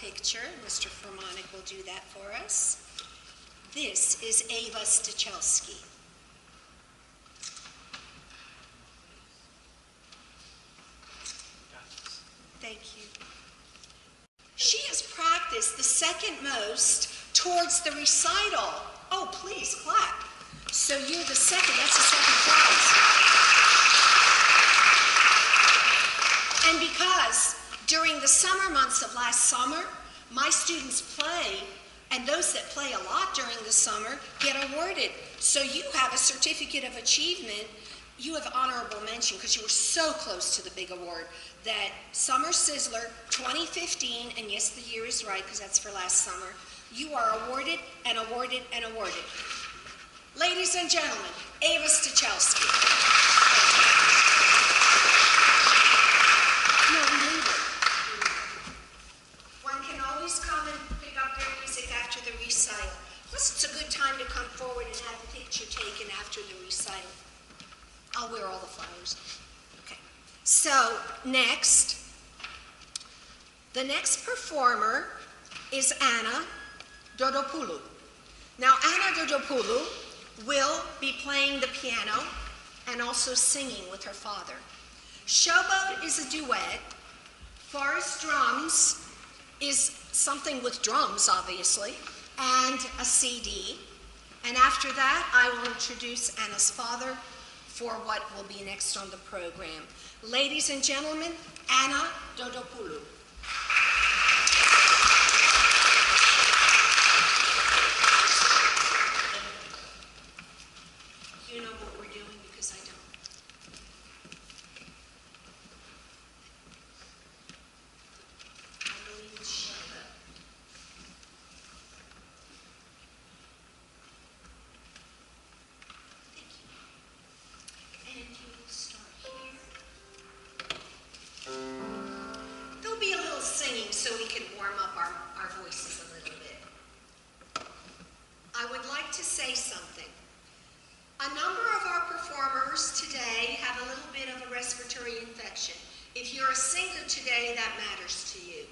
picture. Mr. Fermonic will do that for us. This is Ava Stachelski. Thank you. She has practiced the second most towards the recital. Oh, please clap. So you're the second, that's the second prize. And because during the summer months of last summer, my students play, and those that play a lot during the summer get awarded. So you have a certificate of achievement. You have honorable mention because you were so close to the big award that Summer Sizzler 2015, and yes, the year is right because that's for last summer, you are awarded and awarded and awarded. Ladies and gentlemen, Ava Stachelski. No, we leave it. One can always come and pick up their music after the recital. Plus, it's a good time to come forward and have a picture taken after the recital. I'll wear all the flowers. Okay. So, next, the next performer is Anna Dodopoulou. Now, Anna Dodopoulou will be playing the piano and also singing with her father. Showboat is a duet. Forest Drums is something with drums, obviously, and a CD. And after that, I will introduce Anna's father for what will be next on the program. Ladies and gentlemen, Anna Dodopoulou. You know what we're doing because I don't. I believe it's Showboat. Thank you. And you will start here. There'll be a little singing so we can warm up our voices a little bit. I would like to say something. A number of our performers today have a little bit of a respiratory infection. If you're a singer today, that matters to you.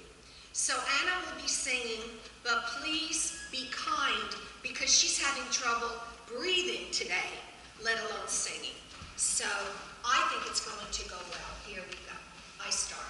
So Anna will be singing, but please be kind because she's having trouble breathing today, let alone singing. So I think it's going to go well. Here we go. I start.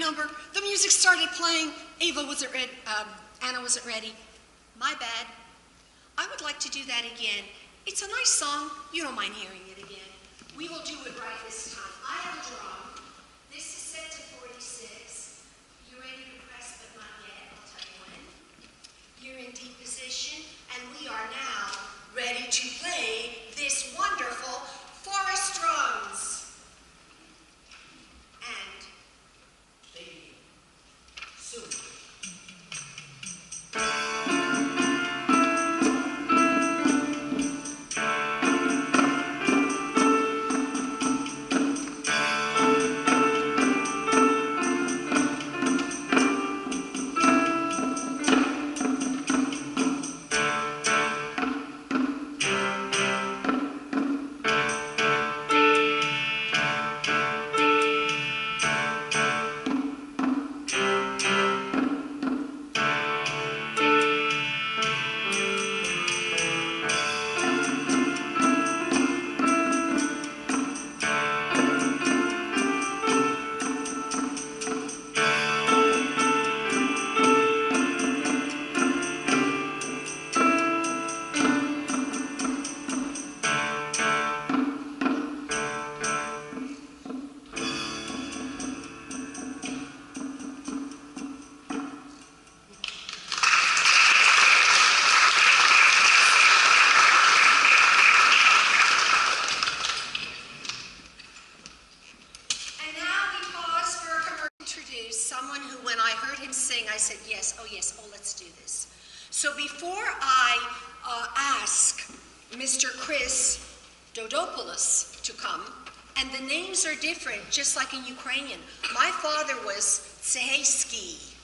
Number. The music started playing. Ava wasn't ready. Anna wasn't ready. My bad. I would like to do that again. It's a nice song. You don't mind hearing it again. We will do it right this time. I have a drum. This is set to 46. You ready? soon. I said, yes, oh, let's do this. So before I ask Mr. Chris Dodopoulou to come, and the names are different, just like in Ukrainian. My father was Cehelski.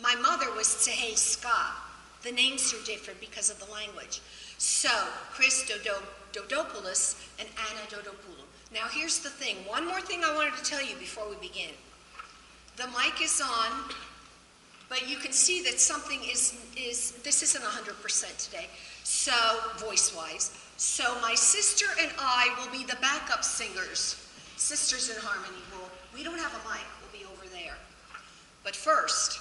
My mother was Cehelska. The names are different because of the language. So, Chris Dodopoulou and Anna Dodopoulou. Now here's the thing. One more thing I wanted to tell you before we begin. The mic is on, but you can see that something this isn't 100% today, so voice-wise. So my sister and I will be the backup singers. Sisters in Harmony. We don't have a mic, we'll be over there. But first,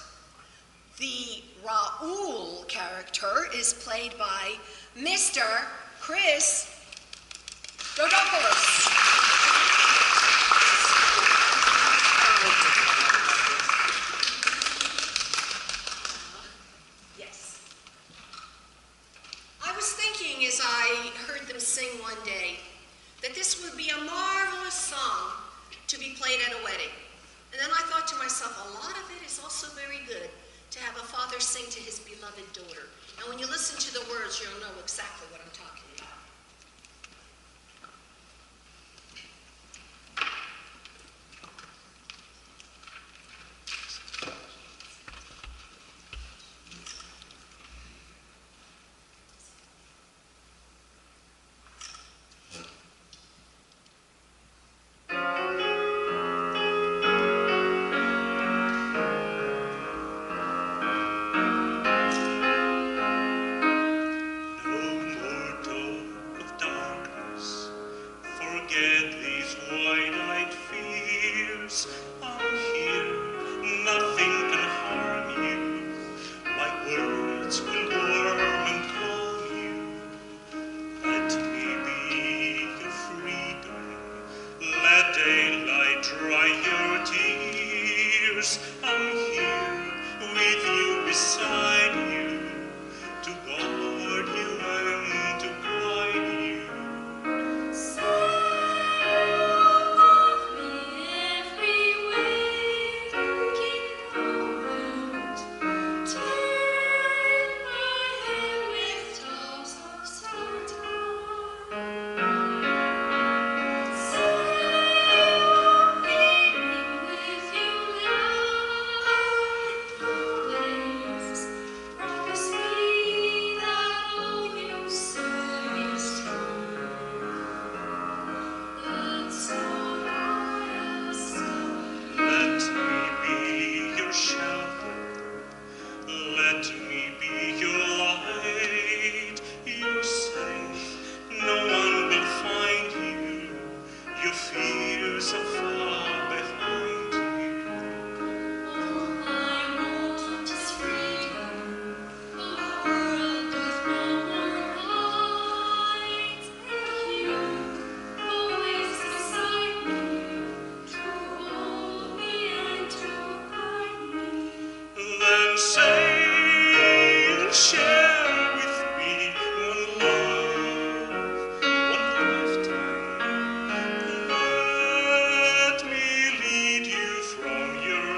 the Raoul character is played by Mr. Chris Dodopoulou. As I heard them sing one day, that this would be a marvelous song to be played at a wedding. And then I thought to myself, a lot of it is also very good to have a father sing to his beloved daughter. And when you listen to the words, you'll know exactly what I'm talking about.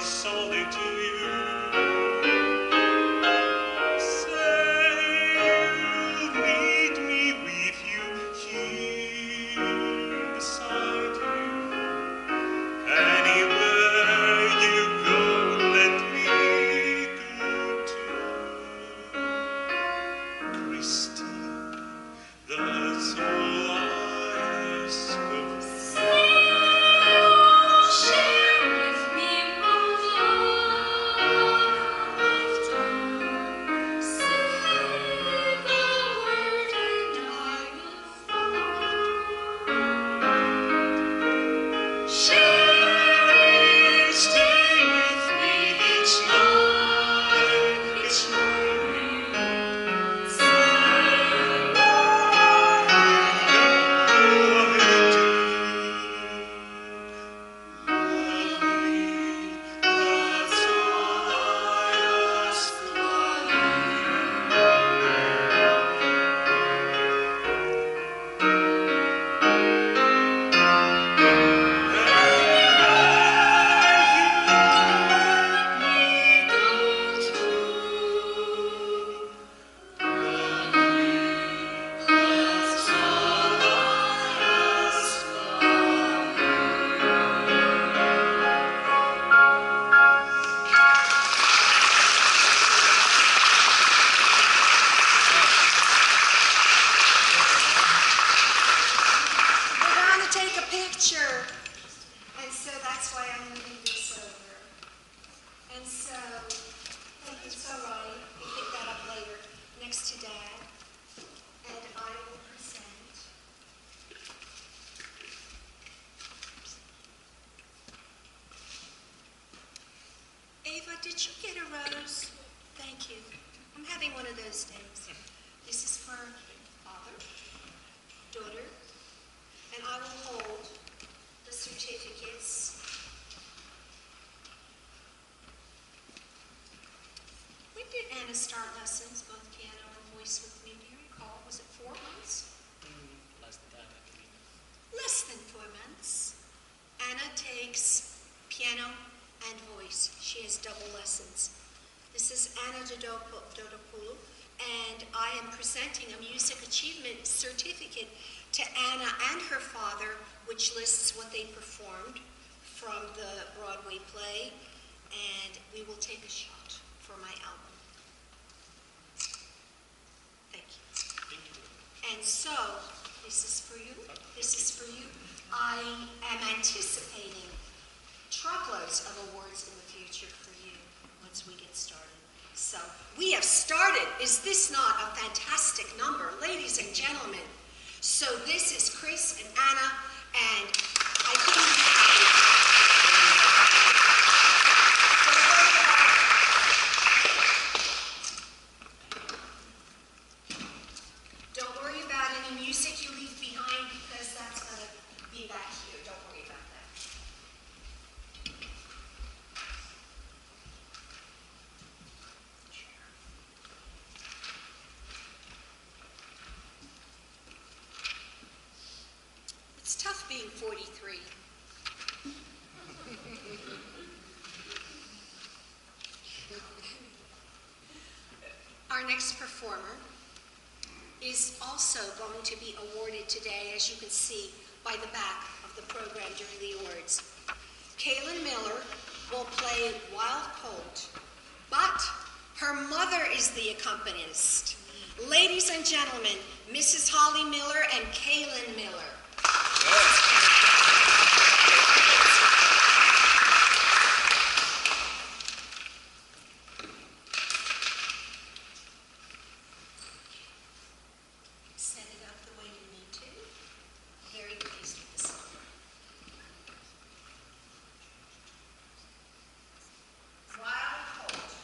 Solitude. It's all right. You pick that up later, next to Dad. And I will present. Ava, did you get a rose? Thank you. I'm having one of those days. This is for father, daughter, and I will hold the certificates. When did Anna start lessons, both piano and voice with me? Do you recall? Was it 4 months? Less than that, I believe. Less than 4 months. Anna takes piano and voice. She has double lessons. This is Anna Dodopoulou, and I am presenting a music achievement certificate to Anna and her father, which lists what they performed from the Broadway play, and we will take a shot for my album. Thank you. Thank you. And so, this is for you. This is for you. I am anticipating truckloads of awards in the future for you once we get started. So, we have started. Is this not a fantastic number, ladies and gentlemen? So this is Chris and Anna, and I couldn't be happier. Don't worry about any music you leave behind, because that's going to be back here. Don't worry about that. It's tough being 43. Our next performer is also going to be awarded today, as you can see by the back of the program during the awards. Kalen Miller will play Wild Colt, but her mother is the accompanist. Ladies and gentlemen, Mrs. Holly Miller and Kalen Miller. Set it up the way you need to. Very pleased with this number. Wild Colt.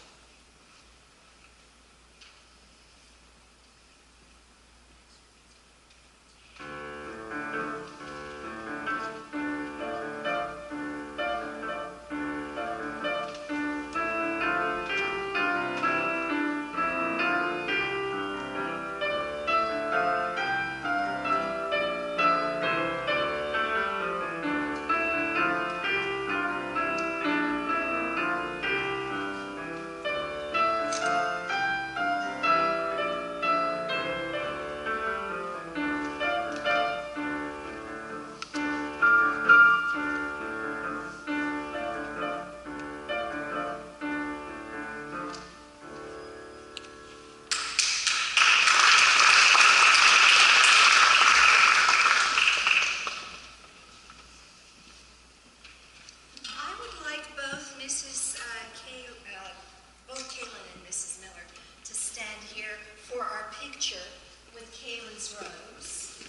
Both Kalen and Mrs. Miller to stand here for our picture with Kalen's rose.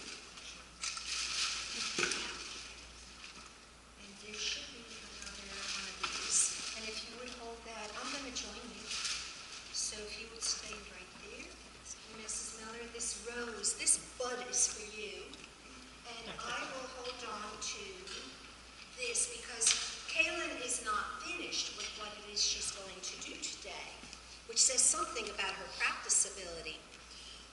And there should be another one of these. And if you would hold that, I'm going to join you. So if you would stay right there. Mrs. Miller, this rose, this bud is for you. And I will hold on to this because Kalen is not finished with what it is she's going to do today, which says something about her practice ability.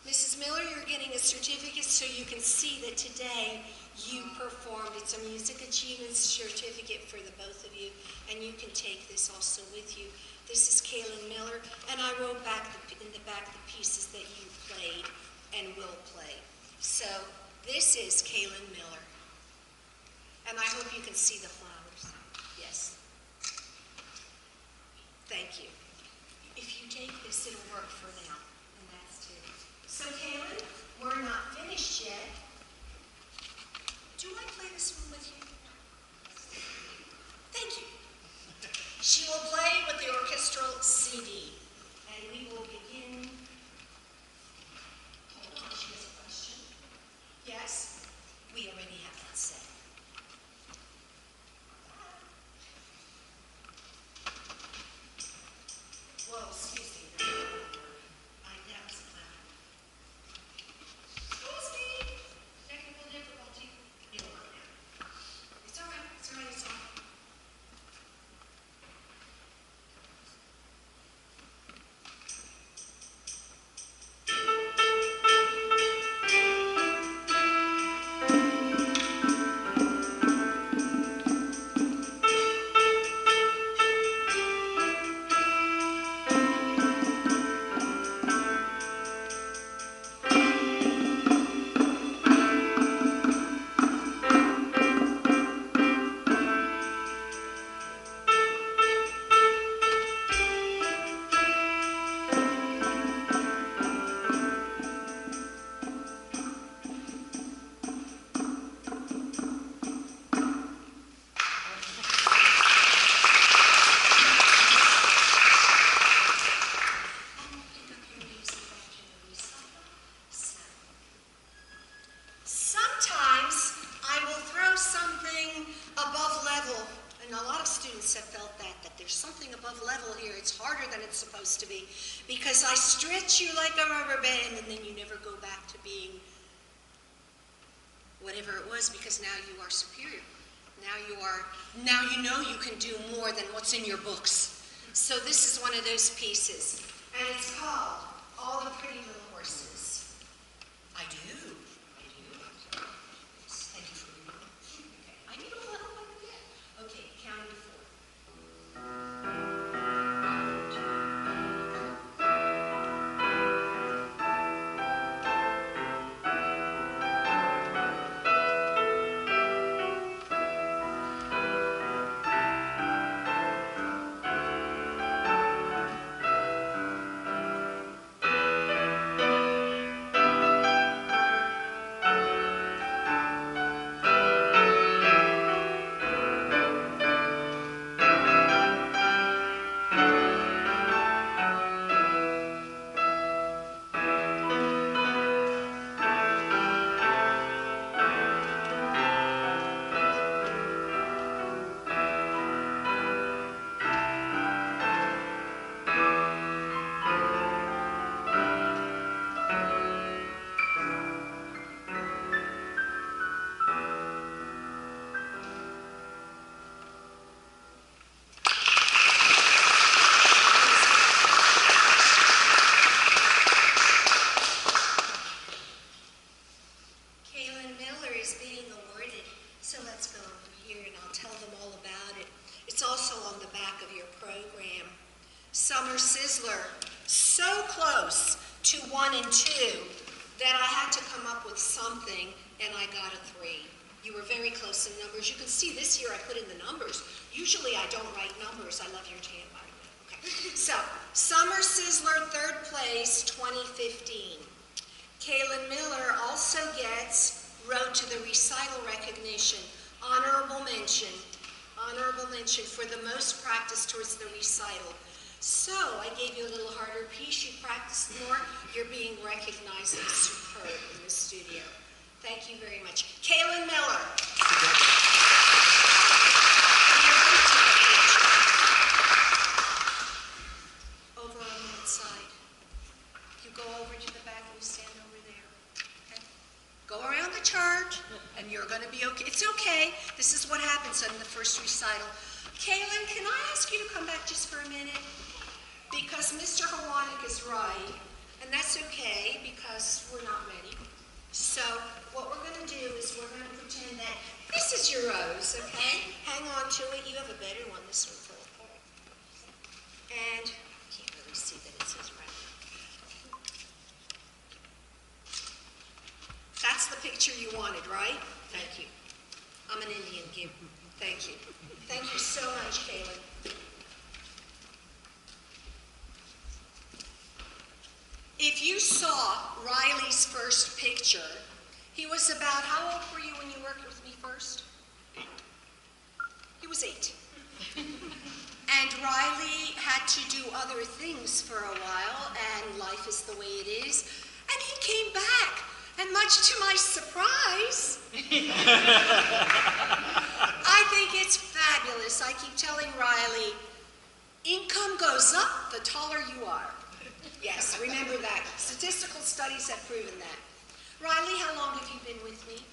Mrs. Miller, you're getting a certificate so you can see that today you performed. It's a music achievement certificate for the both of you, and you can take this also with you. This is Kalen Miller, and I wrote back in the back the pieces that you played and will play. So this is Kalen Miller, and I hope you can see the flowers. Yes. Thank you. If you take this, it'll work for now, and that's too. So Kalen, we're not finished yet. Do I play this one with you? Thank you. She will play with the orchestral CD. supposed to be, because I stretch you like a rubber band, and then you never go back to being whatever it was, because now you are superior. Now you know you can do more than what's in your books. So this is one of those pieces, and it's called All the Pretty Little Horses. I do. Thank you for reading. Okay. I need a little help again. Okay, counting to 4. You can see this year I put in the numbers. Usually I don't write numbers. I love your tan, by the way. Okay. So, Summer Sizzler, 3rd place, 2015. Kalen Miller also gets Road to the Recital recognition. Honorable mention for the most practice towards the recital. So, I gave you a little harder piece. You practiced more. You're being recognized as superb in the studio. Thank you very much. Kalen Miller. Over on that side. You go over to the back and you stand over there. Okay? Go around the chart, and you're going to be okay. It's okay. This is what happens in the first recital. Kalen, can I ask you to come back just for a minute? Because Mr. Kowalchuk is right, and that's okay because we're not ready. So what we're going to do is we're going to pretend that this is your rose, okay? Hang on to it. You have a better one. This one fell apart. And I can't really see that it says right. That's the picture you wanted, right? Thank you. I'm an Indian giver. Thank you. Thank you so much, Kalen. If you saw Reilly's first picture, he was about, how old were you when you worked with me first? 8. He was 8. And Reilly had to do other things for a while, and life is the way it is. And he came back, and much to my surprise, I think it's fabulous. I keep telling Reilly, income goes up the taller you are. Yes, remember that. Statistical studies have proven that. Reilly, how long have you been with me?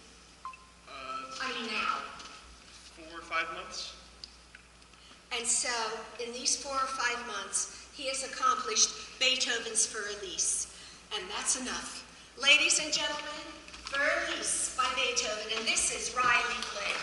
Now. 4 or 5 months. And so, in these 4 or 5 months, he has accomplished Beethoven's For Elise. And that's enough. Ladies and gentlemen, For Elise by Beethoven. And this is Reilly Flynn.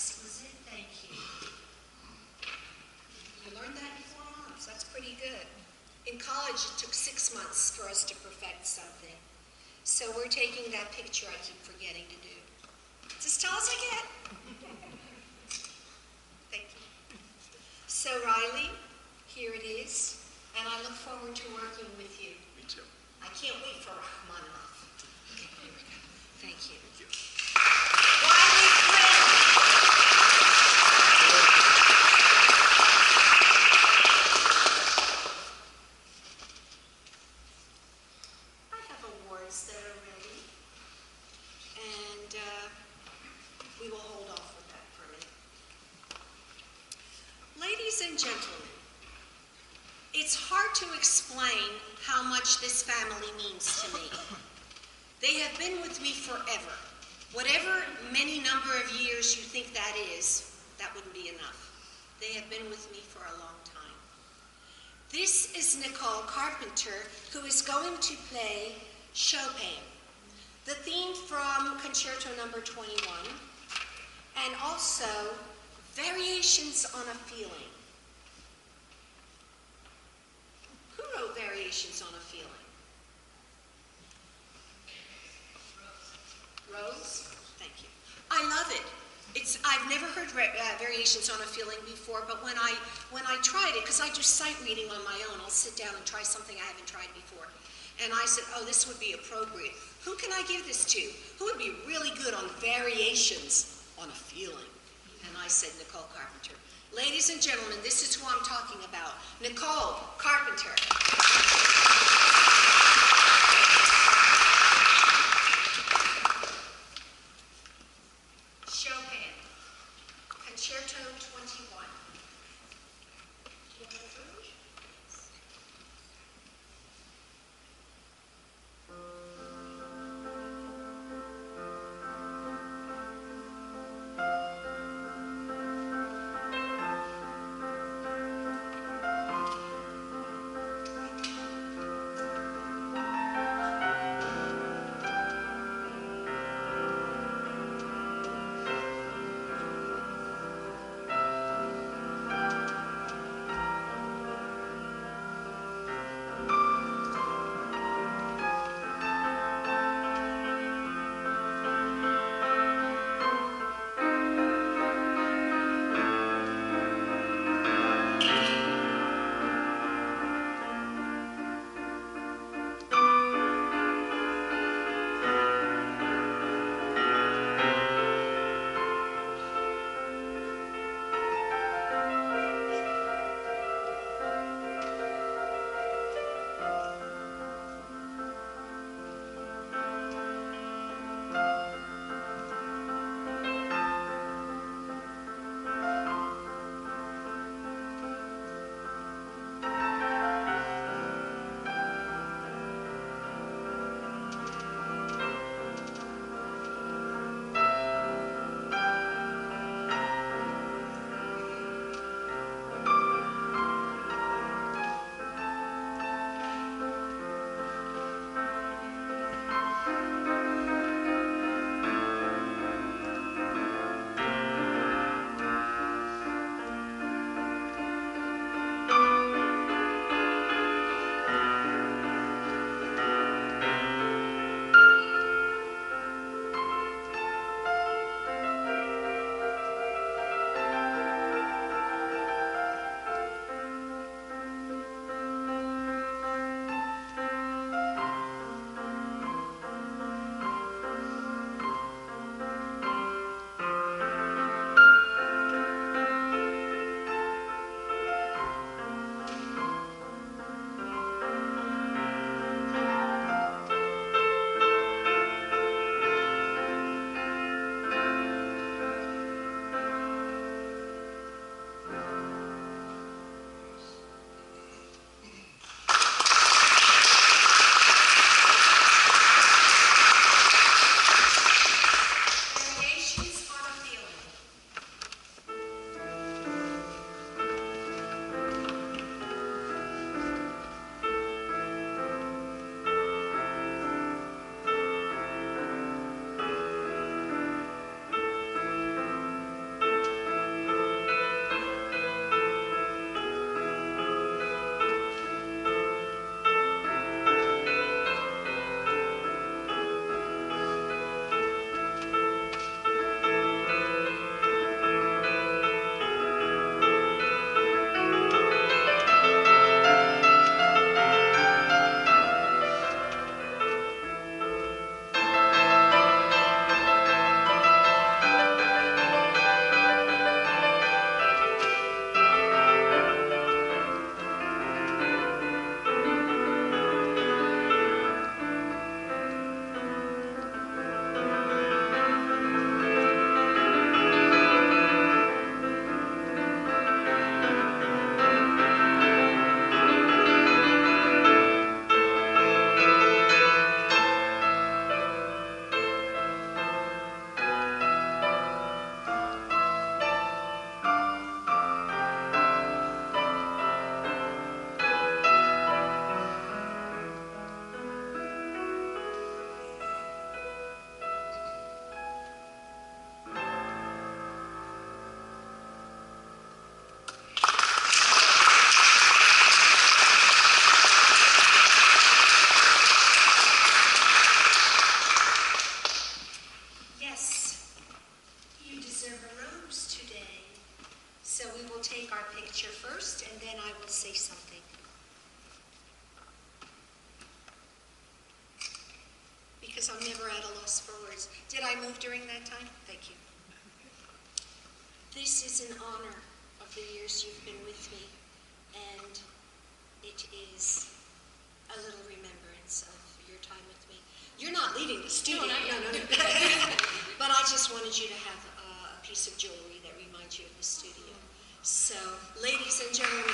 nice, was it? Thank you. You learned that in 4 months. That's pretty good. In college, it took 6 months for us to perfect something. So we're taking that picture I keep forgetting to do. It's as tall as I get. Thank you. So Reilly, here it is, and I look forward to working with you. Me too. I can't wait for Rachmaninoff. Okay, here we go. Thank you. Thank you. Reilly, Flynn. I have awards that are ready, and we will hold off with that for a minute. Ladies and gentlemen, it's hard to explain how much this family means to me. They have been with me forever. Whatever many number of years you think that is, that wouldn't be enough. They have been with me for a long time. This is Nicole Carpenter, who is going to play Chopin, the theme from Concerto number 21, and also Variations on a Feeling. Who wrote Variations on a Feeling? Rose? Thank you. I love it. I've never heard Variations on a Feeling before, but when I tried it, because I do sight reading on my own, I'll sit down and try something I haven't tried before. And I said, oh, this would be appropriate. Who can I give this to? Who would be really good on Variations on a Feeling? And I said, Nicole Carpenter. Ladies and gentlemen, this is who I'm talking about. Nicole Carpenter. Chopin, Concerto 21. Do you have a version? So we will take our picture first, and then I will say something. Because I'm never at a loss for words. Did I move during that time? Thank you. This is in honor of the years you've been with me, and it is a little remembrance of your time with me. You're not leaving the studio. No. But I just wanted you to have a piece of jewelry that reminds you of the studio. So, ladies and gentlemen,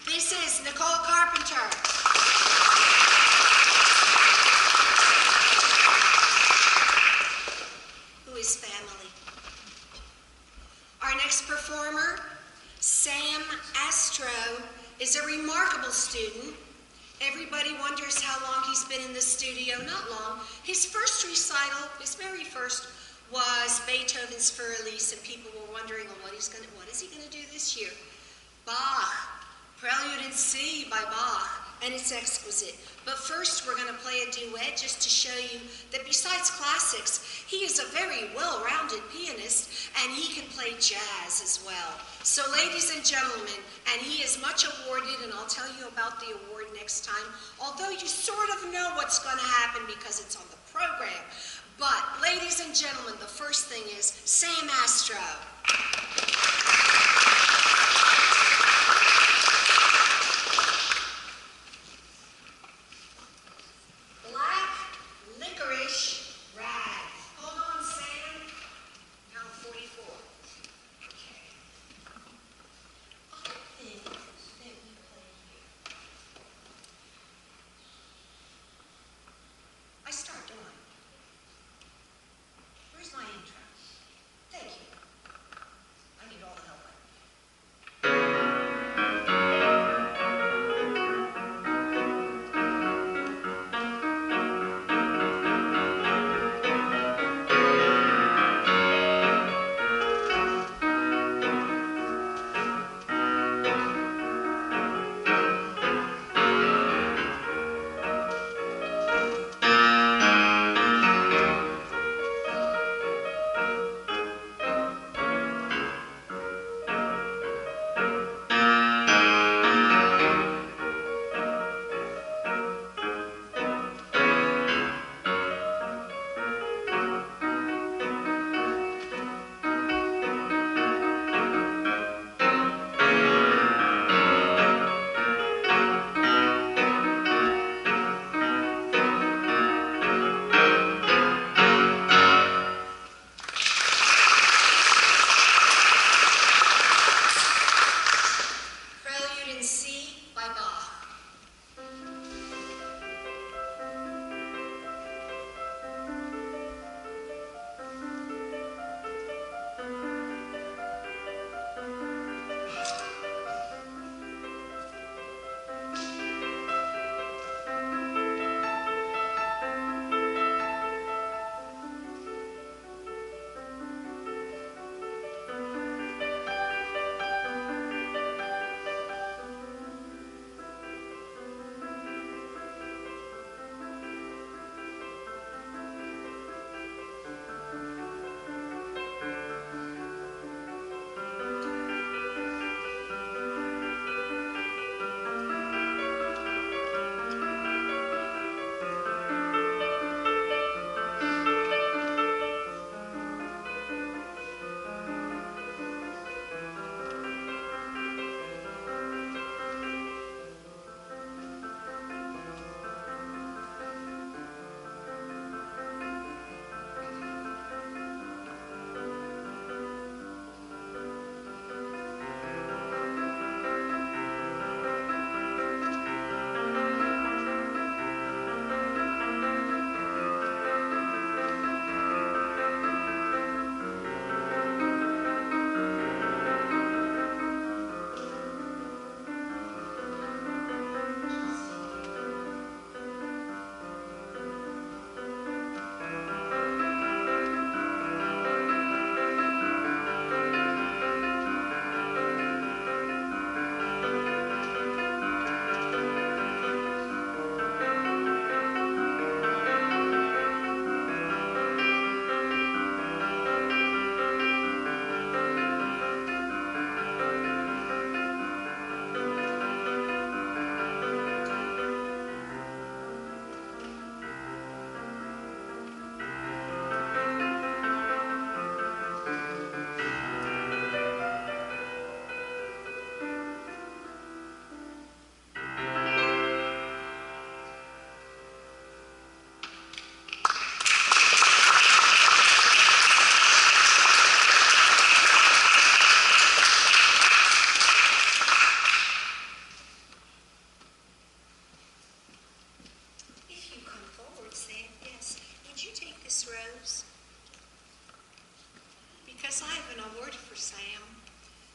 this is Nicole Carpenter. Who is family. Our next performer, Sam Astro, is a remarkable student. Everybody wonders how long he's been in the studio. Not long. His first recital, his very first, was Beethoven's For Elise, and people were wondering, well, what is he going to do this year? Bach, Prelude in C by Bach, and it's exquisite. But first, we're going to play a duet just to show you that besides classics, he is a very well-rounded pianist, and he can play jazz as well. So, ladies and gentlemen, and he is much awarded, and I'll tell you about the award next time, although you sort of know what's going to happen because it's on the program. But, ladies and gentlemen, the first thing is Sam Astro. Black licorice rag. Hold on, Sam. Now 44. Okay. I think that we play here. I start, don't I? Where's my intro? Thank you.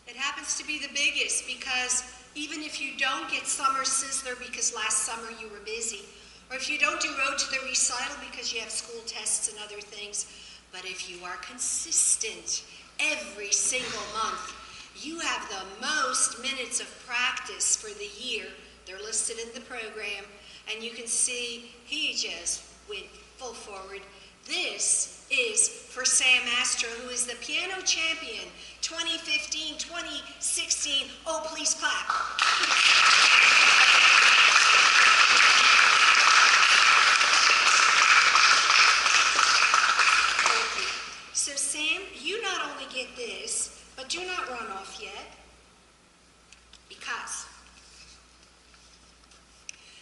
It happens to be the biggest because even if you don't get Summer Sizzler because last summer you were busy, or if you don't do Road to the Recital because you have school tests and other things, but if you are consistent every single month, you have the most minutes of practice for the year. They're listed in the program, and you can see he just went full forward. This is for Sam Astro, who is the piano champion 2015, 2016. Oh, please clap. So Sam, you not only get this, but do not run off yet, because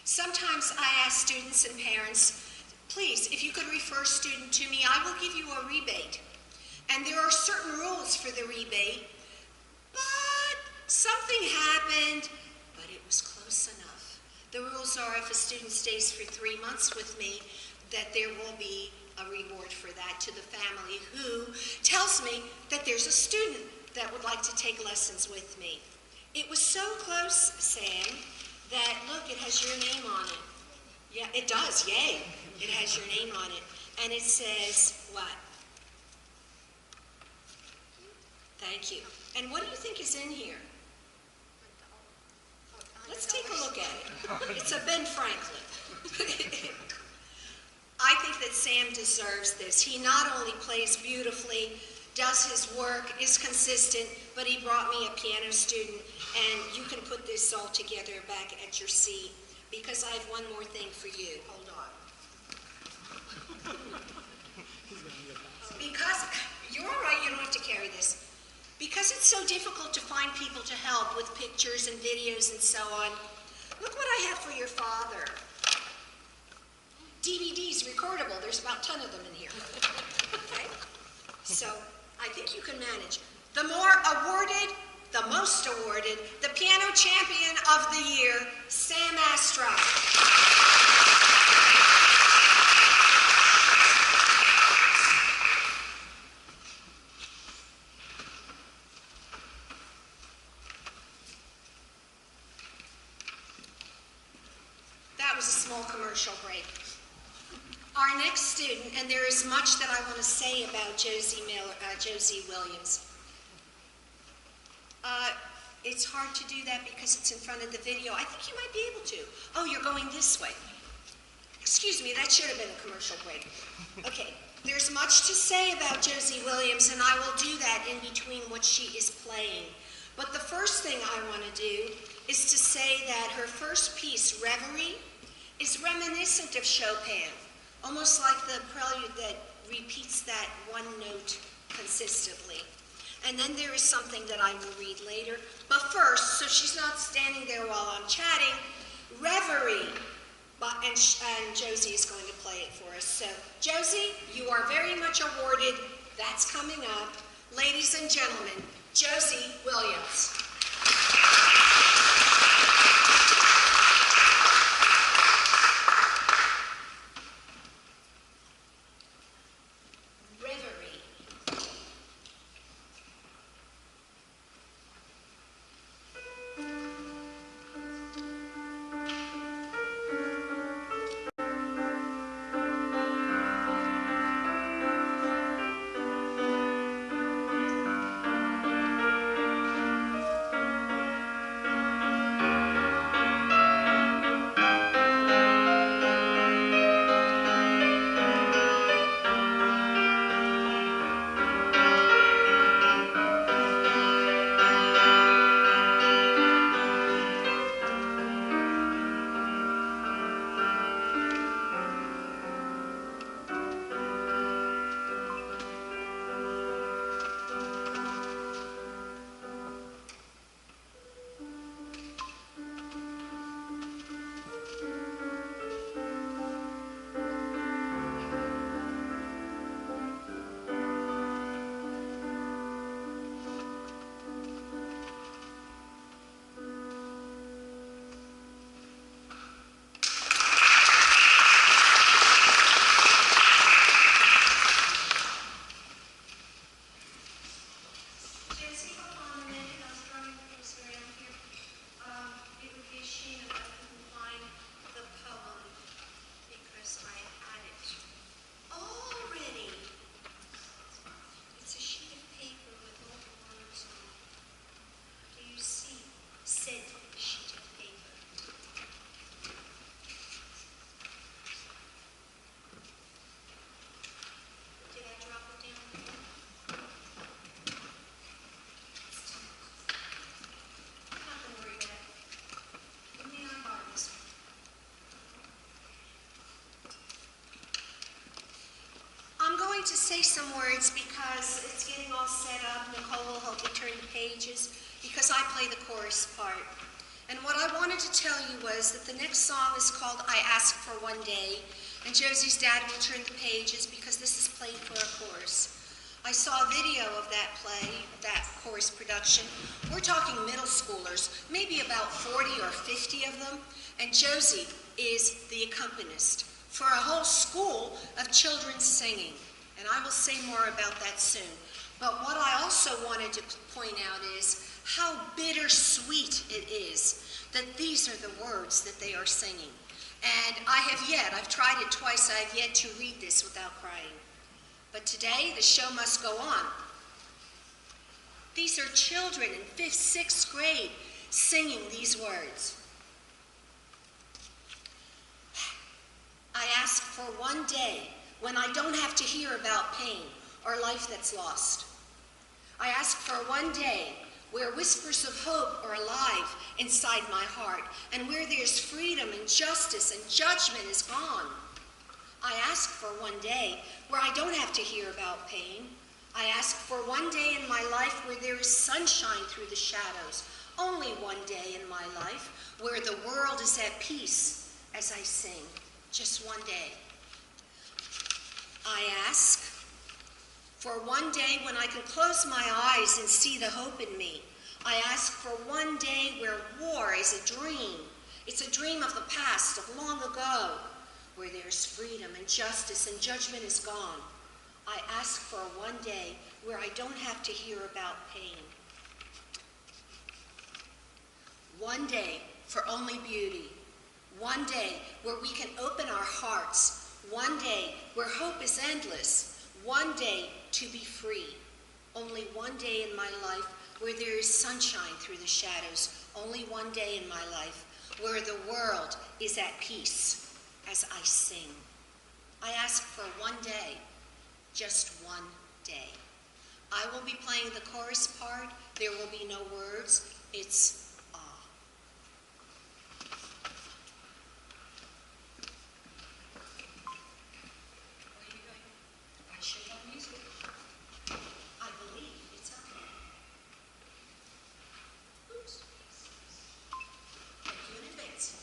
sometimes I ask students and parents, please, if you could refer a student to me, I will give you a rebate. And there are certain rules for the rebate, but something happened, but it was close enough. The rules are if a student stays for 3 months with me, that there will be a reward for that to the family who tells me that there's a student that would like to take lessons with me. It was so close, Sam, that look, it has your name on it. Yeah, it does, yay. It has your name on it. And it says, what? Thank you. And what do you think is in here? Let's take a look at it. It's a Ben Franklin. I think that Sam deserves this. He not only plays beautifully, does his work, is consistent, but he brought me a piano student, and you can put this all together back at your seat, because I have one more thing for you. Hold on. Because, you're all right, you don't have to carry this. Because it's so difficult to find people to help with pictures and videos and so on, look what I have for your father. DVDs, recordable, there's about 10 of them in here. Okay? So, I think you can manage. The more awarded, the most awarded, the piano champion of the year, Sam Astro. That was a small commercial break. Our next student, and there is much that I want to say about Josie Williams. It's hard to do that because it's in front of the video. I think you might be able to. Oh, you're going this way. Excuse me, that should have been a commercial break. Okay, there's much to say about Josie Williams, and I will do that in between what she is playing. But the first thing I want to do is to say that her first piece, Reverie, is reminiscent of Chopin, almost like the Prelude that repeats that one note consistently. And then there is something that I will read later. But first, so she's not standing there while I'm chatting, Reverie, and Josie is going to play it for us. So, Josie, you are very much awarded. That's coming up. Ladies and gentlemen, Josie Williams. say some words because it's getting all set up. Nicole will help me turn the pages because I play the chorus part. And what I wanted to tell you was that the next song is called I Ask for One Day, and Josie's dad will turn the pages because this is played for a chorus. I saw a video of that play, that chorus production. We're talking middle schoolers, maybe about 40 or 50 of them, and Josie is the accompanist for a whole school of children singing. And I will say more about that soon. But what I also wanted to point out is how bittersweet it is that these are the words that they are singing. And I've tried it twice, I have yet to read this without crying. But today, the show must go on. These are children in 5th, 6th grade singing these words. I ask for one day when I don't have to hear about pain or life that's lost. I ask for one day where whispers of hope are alive inside my heart, and where there's freedom and justice and judgment is gone. I ask for one day where I don't have to hear about pain. I ask for one day in my life where there is sunshine through the shadows. Only one day in my life where the world is at peace as I sing. Just one day. I ask for one day when I can close my eyes and see the hope in me. I ask for one day where war is a dream. It's a dream of the past, of long ago, where there's freedom and justice and judgment is gone. I ask for one day where I don't have to hear about pain. One day for only beauty. One day where we can open our hearts. One day where hope is endless. One day to be free. Only one day in my life where there is sunshine through the shadows. Only one day in my life where the world is at peace as I sing. I ask for one day, just one day. I will be playing the chorus part. There will be no words. It's ah. Where are you going? I should have music. I believe it's up here. Oops. Thank you in advance.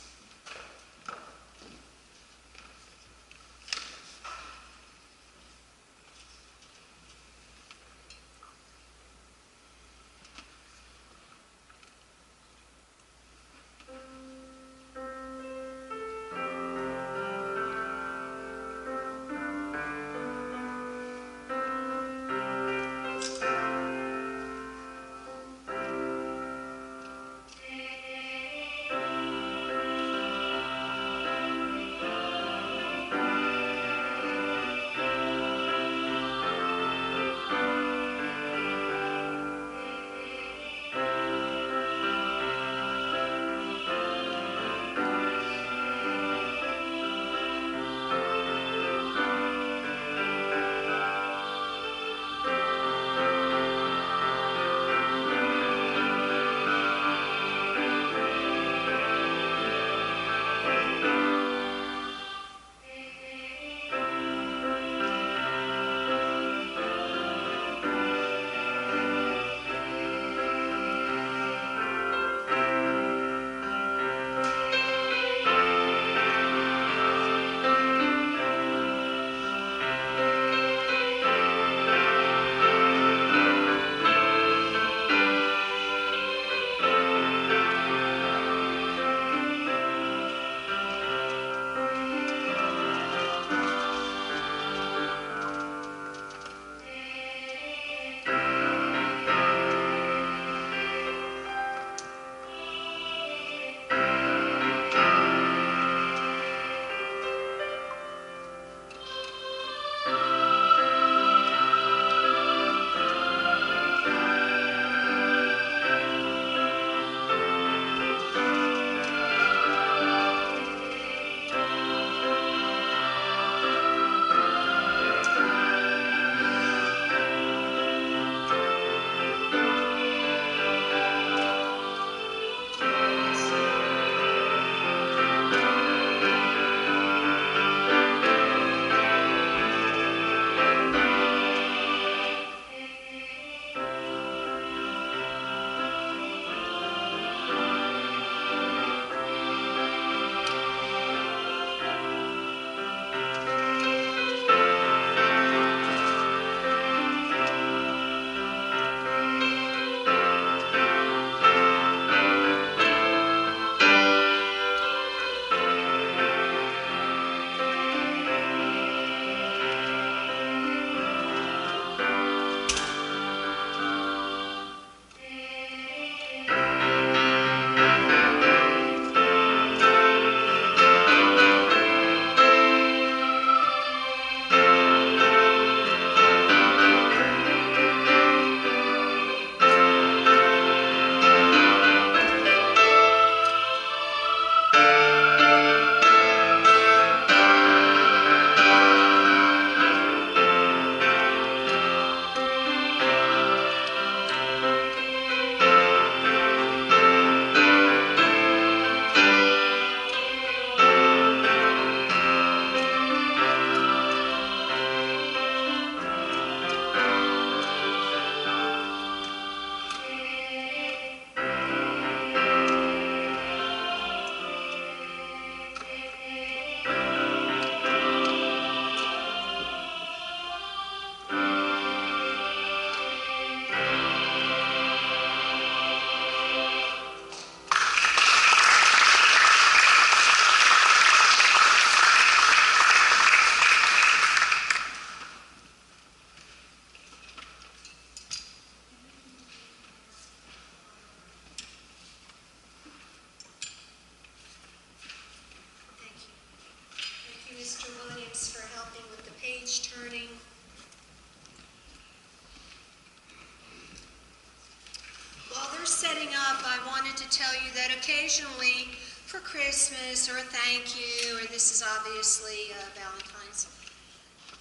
setting up, I wanted to tell you that occasionally for Christmas or a thank you, or this is obviously Valentine's,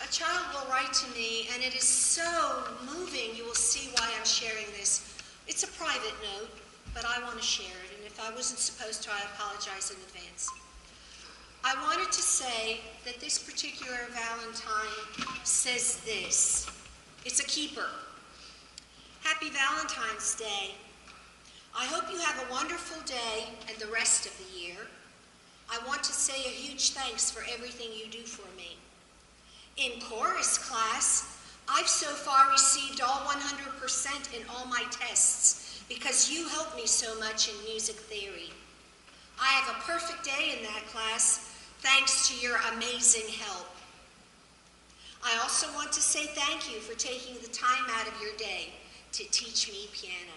a child will write to me, and it is so moving. You will see why I'm sharing this. It's a private note, but I want to share it, and if I wasn't supposed to, I apologize in advance. I wanted to say that this particular Valentine says this. It's a keeper. Happy Valentine's Day. I hope you have a wonderful day and the rest of the year. I want to say a huge thanks for everything you do for me. In chorus class, I've so far received all 100% in all my tests because you helped me so much in music theory. I have a perfect day in that class thanks to your amazing help. I also want to say thank you for taking the time out of your day to teach me piano.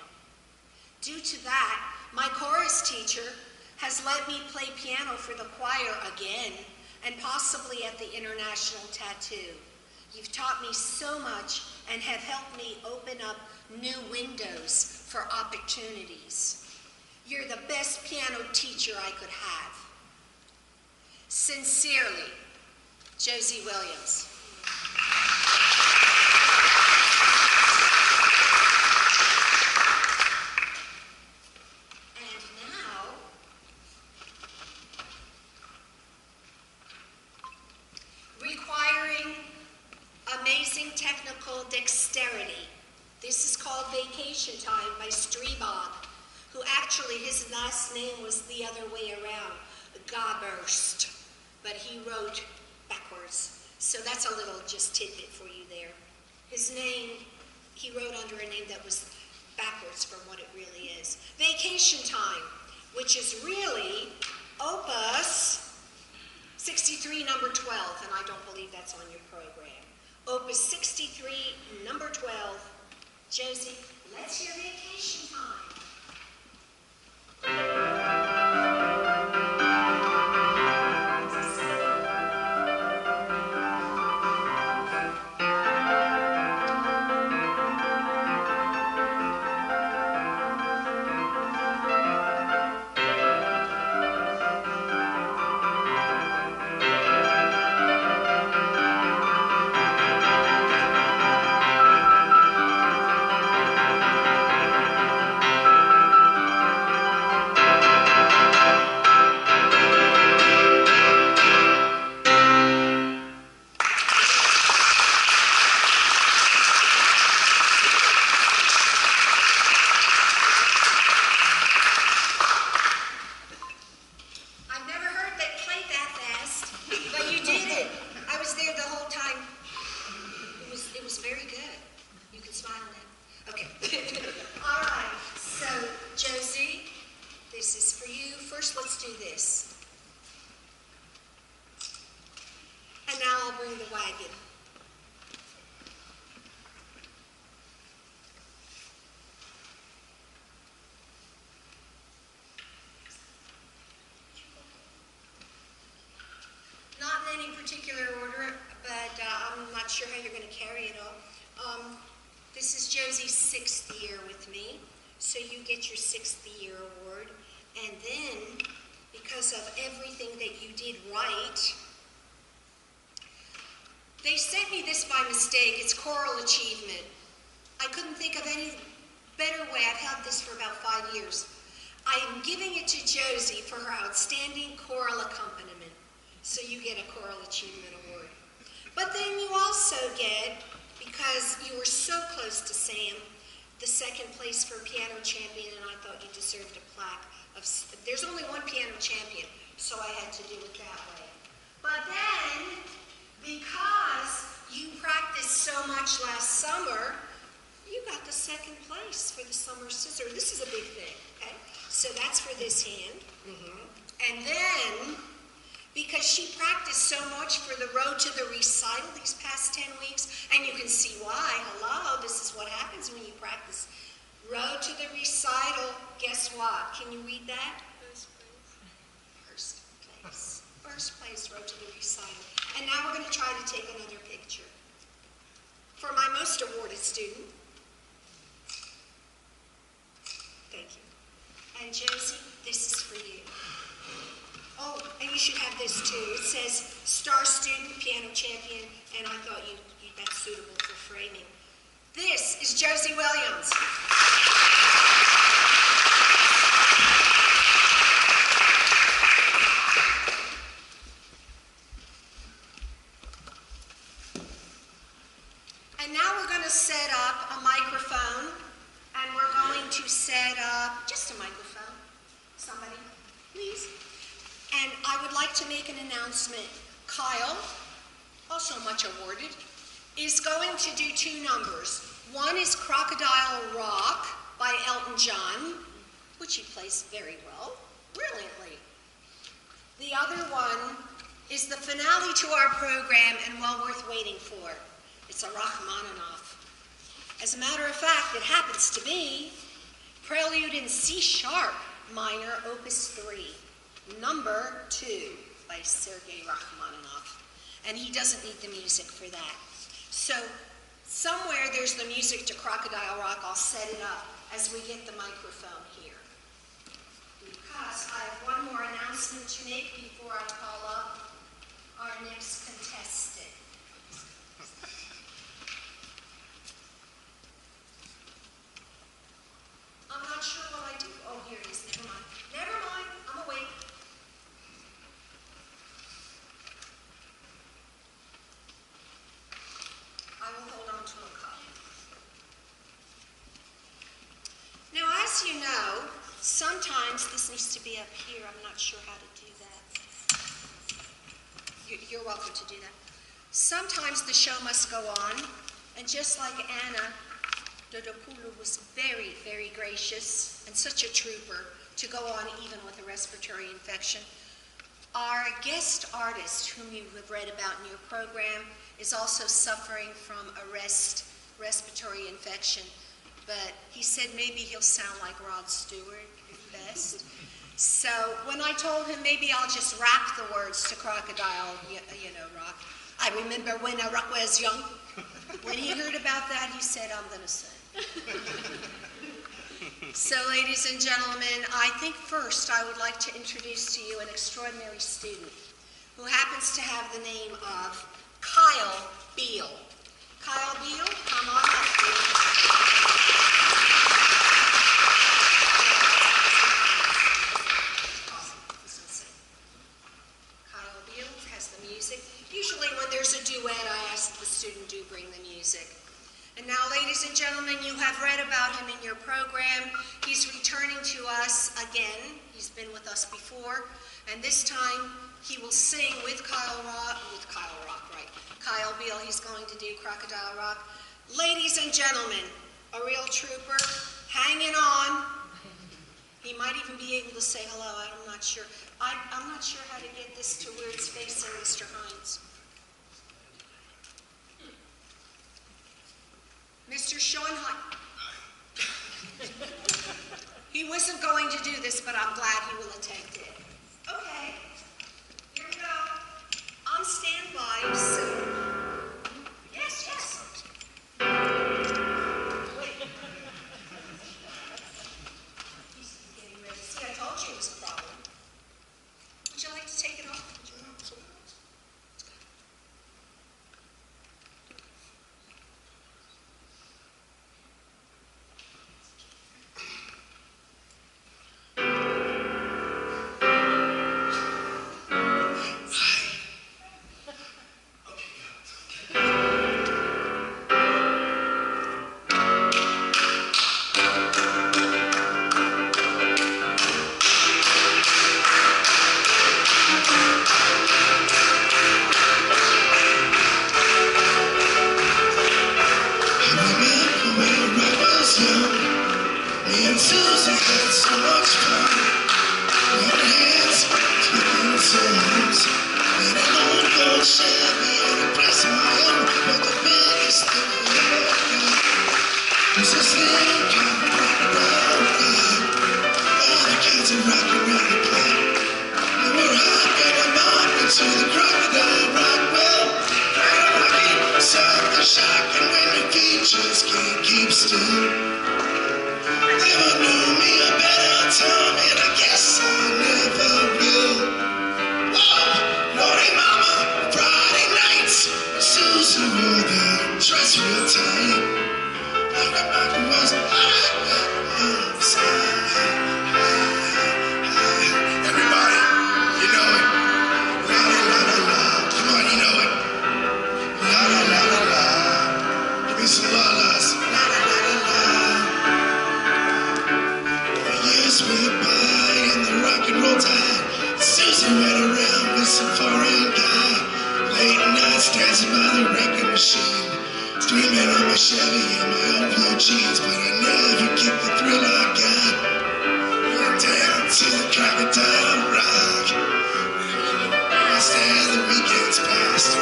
Due to that, my chorus teacher has let me play piano for the choir again, and possibly at the International Tattoo. You've taught me so much and have helped me open up new windows for opportunities. You're the best piano teacher I could have. Sincerely, Josie Williams. Amazing technical dexterity. This is called Vacation Time by Strebog, who actually his last name was the other way around, Gaberst, but he wrote backwards. So that's a little just tidbit for you there. His name, he wrote under a name that was backwards from what it really is. Vacation Time, which is really Opus 63, number 12, and I don't believe that's on your program. Opus 63, number 12. Josie, let's hear Vacation Time. Particular order, but I'm not sure how you're going to carry it all. This is Josie's 6th year with me, so you get your 6th year award. And then, because of everything that you did right, they sent me this by mistake. It's choral achievement. I couldn't think of any better way. I've had this for about 5 years. I am giving it to Josie for her outstanding choral accompaniment. So you get a Choral Achievement Award. But then you also get, because you were so close to Sam, the 2nd place for Piano Champion, and I thought you deserved a plaque. There's only one piano champion, so I had to do it that way. But then, because you practiced so much last summer, you got the 2nd place for the Summer Scissor. This is a big thing, okay? So that's for this hand. And then, because she practiced so much for the road to the recital these past 10 weeks, and you can see why. Hello, this is what happens when you practice. Road to the recital, guess what? Can you read that? First place. First place, road to the recital. And now we're going to try to take another picture. For my most awarded student. Thank you. And Josie, this is for you. Oh, and you should have this too. It says Star Student, Piano Champion, and I thought that's suitable for framing. This is Josie Williams. And now we're going to set up a microphone, and we're going to set up just a microphone. Somebody, please. And I would like to make an announcement. Kyle, also much awarded, is going to do 2 numbers. One is Crocodile Rock by Elton John, which he plays very well, brilliantly. The other one is the finale to our program and well worth waiting for. It's a Rachmaninoff. As a matter of fact, it happens to be Prelude in C sharp minor, Opus 3, number 2 by Sergei Rachmaninoff. And he doesn't need the music for that. So somewhere there's the music to Crocodile Rock. I'll set it up as we get the microphone here. Because I have one more announcement to make before I call up our next contestant. I'm not sure what I do. Oh, here it is. Never mind. Never mind. I'm awake. I will hold on to a cup. Now, as you know, sometimes this needs to be up here. I'm not sure how to do that. You're welcome to do that. Sometimes the show must go on, and just like Anna, Dodopoulou was very, very gracious and such a trooper to go on even with a respiratory infection. Our guest artist, whom you have read about in your program, is also suffering from a respiratory infection, but he said maybe he'll sound like Rod Stewart at best. So when I told him maybe I'll just rap the words to Crocodile, you know, Rock. I remember when Rock was young. When he heard about that, he said, I'm going to sing. So, ladies and gentlemen, I think first I would like to introduce to you an extraordinary student who happens to have the name of Kyle Beale. Kyle Beale, come on up, please. Kyle Beale has the music. Usually when there's a duet, I ask the student to bring the music. And now, ladies and gentlemen, you have read about him in your program. He's returning to us again. He's been with us before. And this time, he will sing with Kyle Beale. He's going to do Crocodile Rock. Ladies and gentlemen, a real trooper, hanging on. He might even be able to say hello. I'm not sure. I'm not sure how to get this to where it's facing Mr. Hines. Mr. Schoenheim. He wasn't going to do this, but I'm glad he will attempt it. Okay, here we go. On standby, so. Yes, yes. Wait. He's getting ready. See, I told you it was a problem. Would you like to take it off? Just can't keep still. Never knew me by in the rock and roll tide. Susan went around with some foreign guy. Late nights dancing by the record machine. Dreaming on my Chevy and my old blue jeans. But I never get the thrill I got. Went down to the Crocodile Rock. Past and the weekends passed.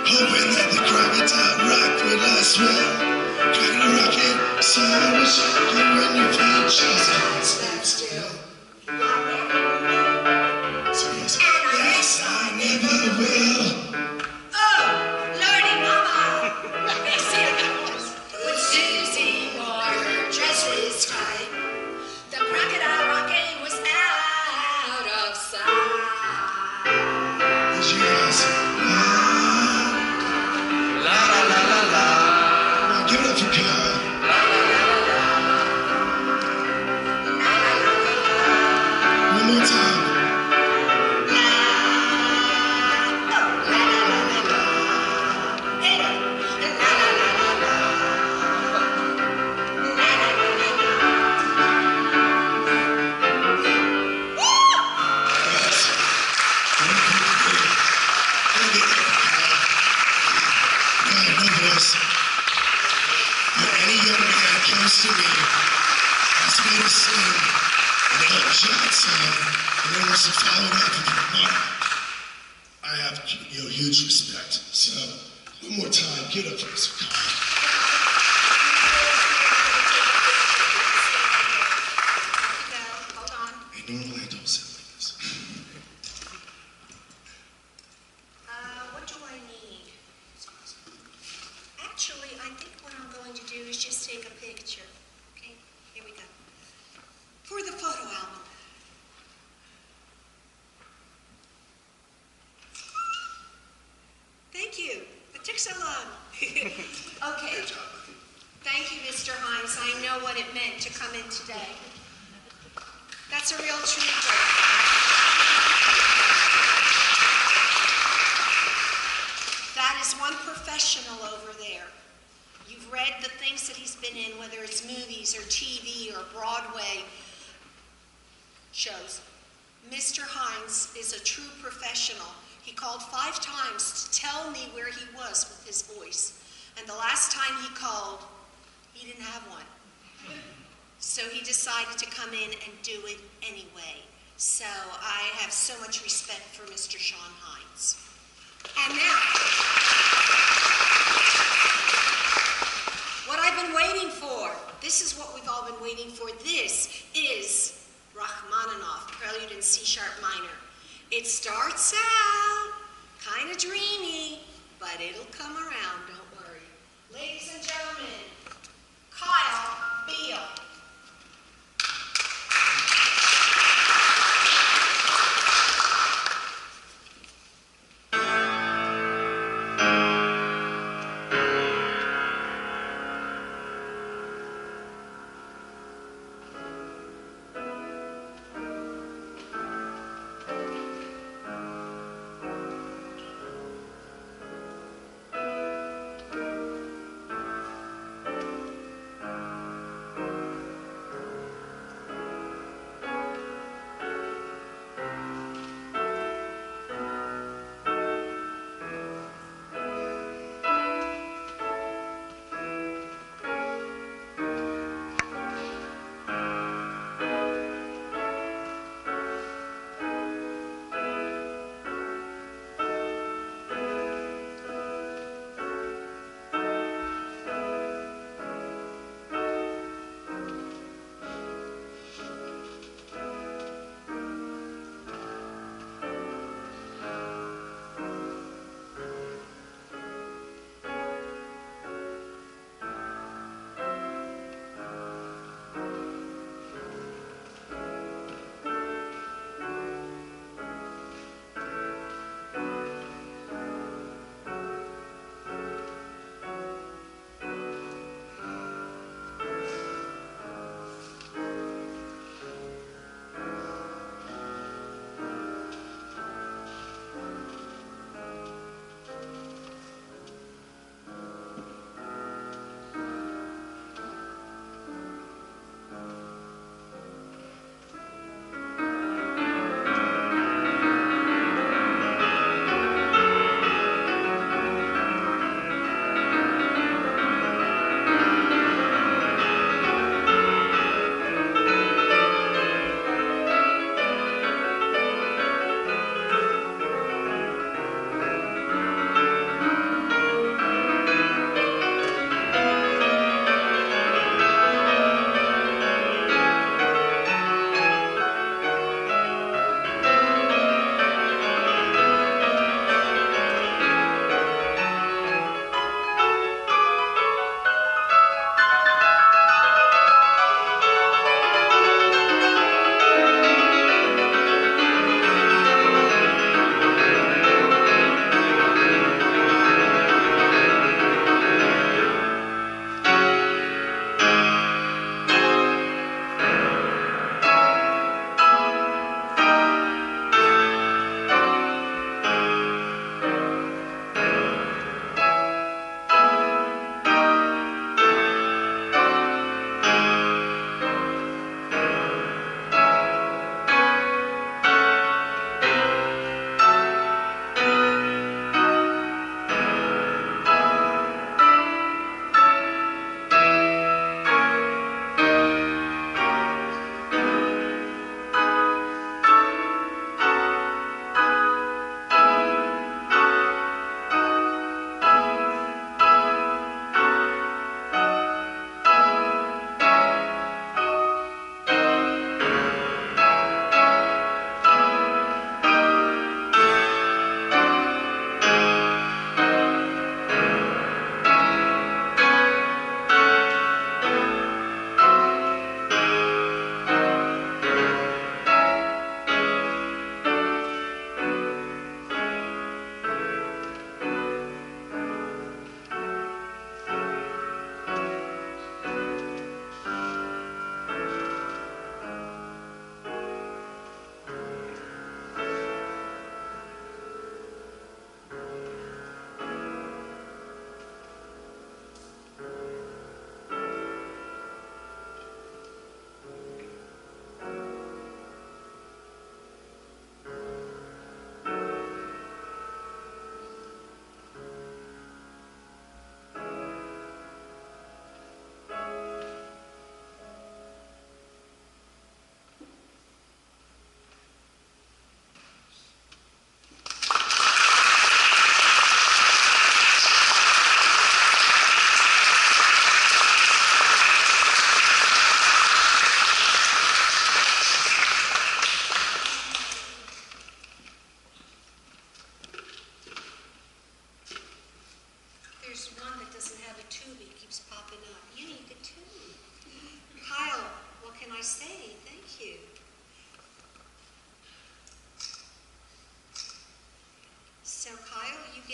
Hoping that the Crocodile Rock would last well. Crocodile rocking, so I was shocking when your feet just can't stand still. Yes, I never will. Oh, Lordy Mama! When Susie wore her dress was tight, the crocodile rocking was out of sight. Yes, La la la la la. now give it up for Carl. One more time. Any young man close to me asked me to sing an Elton John song and then was to follow it up with Mama. I have huge respect. So, one more time, give it up for Mr. Carl. Hold on. Hey, normally I don't sound like this. What do I need? Actually, I think what I'm going to do is just take a picture. Okay, here we go. For the photo album. Thank you. It took so long. Okay. Good job, buddy. Thank you, Mr. Hines. I know what it meant to come in today. That's a real trooper. That is one professional over there. You've read the things that he's been in, whether it's movies or TV or Broadway shows. Mr. Hines is a true professional. He called 5 times to tell me where he was with his voice. And the last time he called, he didn't have one. So he decided to come in and do it anyway. So I have so much respect for Mr. Sean Hines. And now, what I've been waiting for. This is what we've all been waiting for. This is Rachmaninoff, Prelude in C-sharp minor. It starts out kind of dreamy, but it'll come around, don't worry. Ladies and gentlemen, Kyle Beale.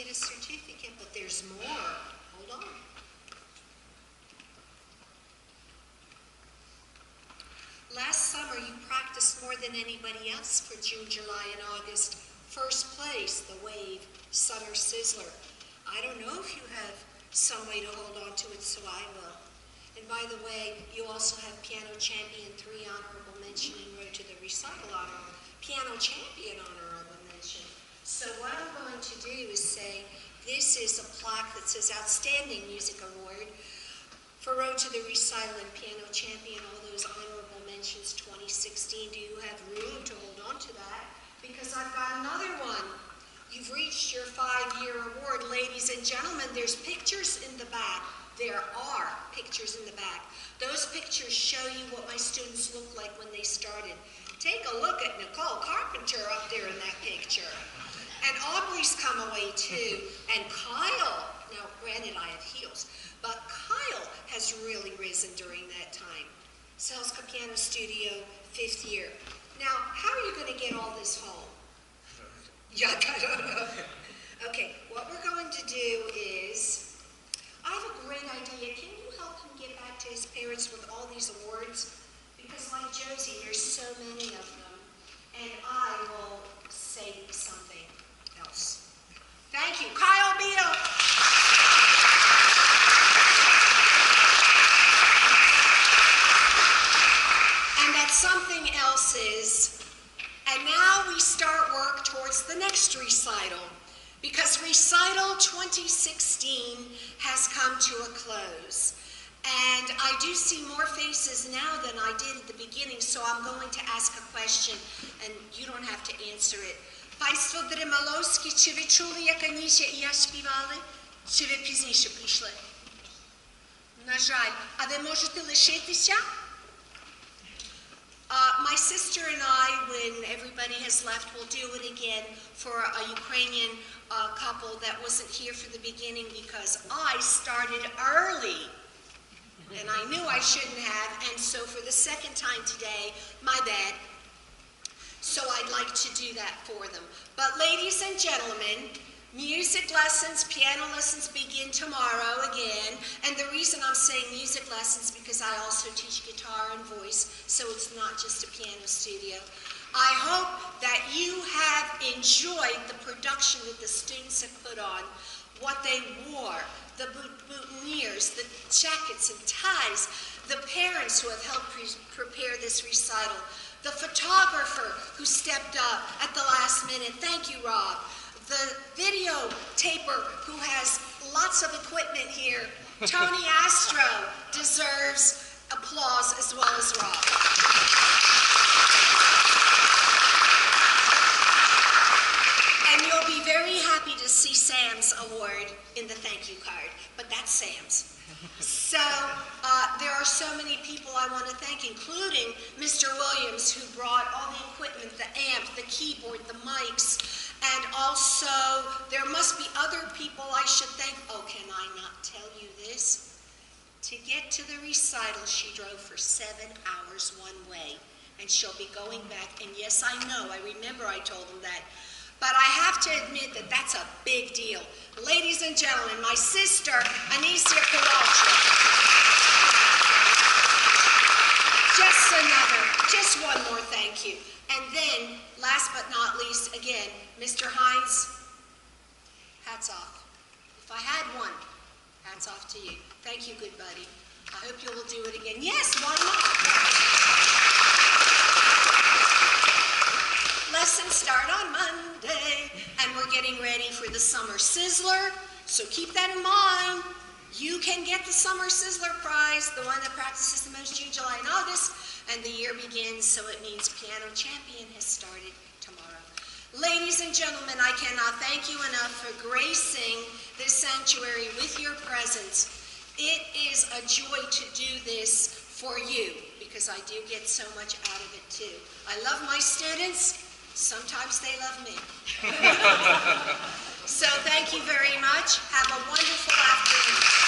get a certificate, but there's more. Hold on. Last summer, you practiced more than anybody else for June, July, and August. First place, the Wave, Summer Sizzler. I don't know if you have some way to hold on to it, so I will. And by the way, you also have Piano Champion 3 honorable mention and Road to the Recital honorable. Piano Champion honorable mention. So what I'm going to do is say, this is a plaque that says Outstanding Music Award for Road to the Recital and Piano Champion, all those honorable mentions 2016. Do you have room to hold on to that? Because I've got another one. You've reached your 5-year award, ladies and gentlemen. There's pictures in the back. There are pictures in the back. Those pictures show you what my students looked like when they started. Take a look at Nicole Carpenter up there in that picture. And Aubrey's come away too. And Kyle, now granted I have heels, but Kyle has really risen during that time. Cehelska Piano Studio, 5th year. Now, how are you going to get all this home? Yeah, I don't know. Okay, what we're going to do is, I have a great idea. Can you help him get back to his parents with all these awards? Because like Josie, there's so many of them. And I will say something else. Thank you. Kyle Beale. And that something else is, and now we start work towards the next recital, because Recital 2016 has come to a close. And I do see more faces now than I did at the beginning, so I'm going to ask a question, and you don't have to answer it. Państwo Dremalowski, czy wy czuli, jak Anisia i ja śpiewali? Czy wy пізніше прийшли? На жаль. А ви можете лишитися? My sister and I, when everybody has left, will do it again for a Ukrainian couple that wasn't here for the beginning because I started early. And I knew I shouldn't have, and so for the second time today, my bad. So I'd like to do that for them. But ladies and gentlemen, music lessons, piano lessons begin tomorrow again. And the reason I'm saying music lessons because I also teach guitar and voice, so it's not just a piano studio. I hope that you have enjoyed the production that the students have put on, what they wore, the boutonnieres, the jackets and ties, the parents who have helped prepare this recital, the photographer who stepped up at the last minute, thank you, Rob, the video taper who has lots of equipment here, Tony Astro deserves applause as well as Rob. And you'll be very happy to see Sam's award in the thank you card, but that's Sam's. So there are so many people I want to thank, including Mr. Williams, who brought all the equipment, the amp, the keyboard, the mics, and also there must be other people I should thank. Oh, can I not tell you this? To get to the recital, she drove for 7 hours one way, and she'll be going back, and yes, I know, I remember I told them that. But I have to admit that that's a big deal. Ladies and gentlemen, my sister, Anisia Kowalchuk. Just one more thank you. And then, last but not least, again, Mr. Hines, hats off. If I had one, hats off to you. Thank you, good buddy. I hope you will do it again. Yes, why not? Lessons start on Monday, and we're getting ready for the Summer Sizzler, so keep that in mind. You can get the Summer Sizzler prize, the one that practices the most June, July, and August, and the year begins, so it means Piano Champion has started tomorrow. Ladies and gentlemen, I cannot thank you enough for gracing this sanctuary with your presence. It is a joy to do this for you, because I do get so much out of it too. I love my students. Sometimes they love me. So thank you very much. Have a wonderful afternoon.